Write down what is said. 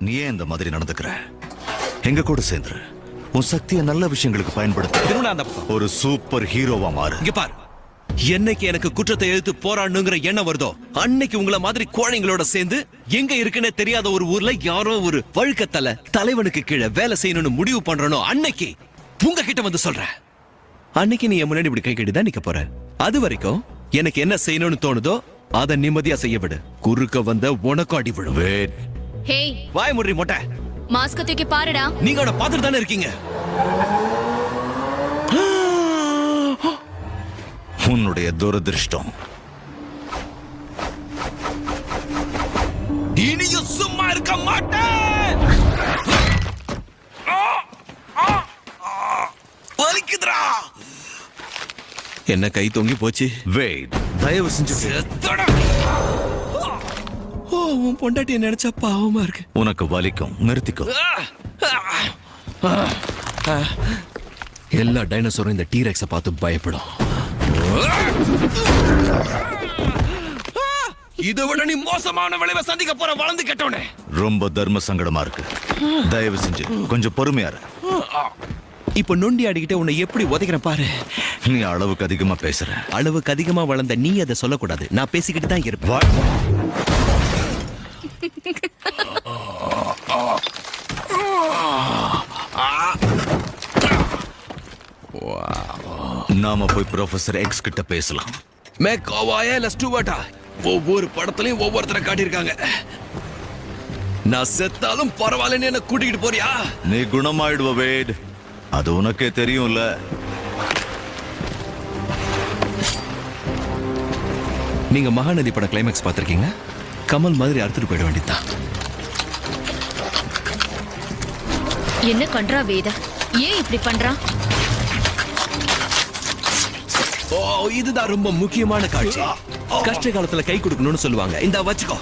நீ ஏன் இந்த மாதிரி நடந்துக்கிற? எங்க கூட சேர்ந்துரு. உன் சக்தியை நல்ல விஷயங்களுக்கு பயன்படுத்த ஒரு சூப்பர் ஹீரோவா மாறு. இங்க பாரு, என்னைக்கு எனக்கு குற்றத்தை எதிர்த்து போராடணுங்கிற எண்ணம் வருதோ அன்னைக்கு உங்களை மாதிரி கோழைங்களோட சேர்ந்து எங்க இருக்குன்னு தெரியாத ஒரு ஊர்ல யாரோ ஒரு வழுக்கத்தல தலைவனுக்கு கீழே வேலை செய்யணும்னு முடிவு பண்றனோ அன்னைக்கு உங்ககிட்ட வந்து சொல்றேன். அன்னைக்கு நீ என் முன்னாடி இப்படி கை கட்டிதான் நிக்க போற. அது வரைக்கும் எனக்கு என்ன செய்யணும்னு தோணுதோ அதை நிம்மதியா செய்ய விடு. குறுக்க வந்த உனக்கும் அடி விடும். ஹேய், வாய் முறி மொட்டை. மாஸ்க தூக்கி பாருடா. நீங்க அவனை பார்த்துட்டு தானே இருக்கீங்க. உன்னுடைய துரதிருஷ்டம். இனியும் சும்மா இருக்க மாட்டேன். வலிக்குதுடா. என்ன கை தொங்கி போச்சு. வெயிட், தயவு செஞ்சு செத்தடா. ஓ, உன் பொண்டாட்டியை நினைச்சா பாவமா இருக்கு. உனக்கு வலிக்கும், நிறுத்திக்கோ. எல்லா டைனோசரும் இந்த டீரெக்ஸ பார்த்து பயப்படும். இதை விட நீ மோசமான விளைவை சந்திக்க போற வளர்ந்து கெட்டவனே. ரொம்ப தர்ம சங்கடமா இருக்கு. தயவு செஞ்சு கொஞ்சம் பொறுமையா இரு. இப்ப நொண்டி ஆடிக்கிட்டே உன்னை எப்படி உதைக்கிறேன் பாரு. நீ அளவுக்கு அதிகமா பேசுற. அளவுக்கு அதிகமா வளர்ந்த நீ அதை சொல்லக்கூடாது. நான் பேசிக்கிட்டு தான் இருப்பேன். நாம போய் ப்ரொஃபசர் எக்ஸ் கிட்ட பேசலாம். மேக்கோவாயா இல்ல ஸ்டூவர்ட்டா? ஒவ்வொரு படத்துலயும் ஒவ்வொருத்தரை காட்டியிருக்காங்க. நான் செத்தாலும் பரவாயில்லன்னு என்ன கூட்டிக்கிட்டு போறியா? நீ குணமாயிடுவ வேட், அது உனக்கே தெரியும்ல. நீங்க மகாநதி பட கிளைமேக்ஸ் பார்த்திருக்கீங்க? கமல் மாதிரி அறுத்துட்டு போயிட வேண்டியதுதான். என்ன பண்றா வேதா? ஏன் இப்படி பண்றா? ஓ, இதுதான் ரொம்ப முக்கியமான காட்சி. கஷ்ட காலத்துல கை கொடுக்கணும்னு சொல்லுவாங்க. இந்த வச்சுக்கோ.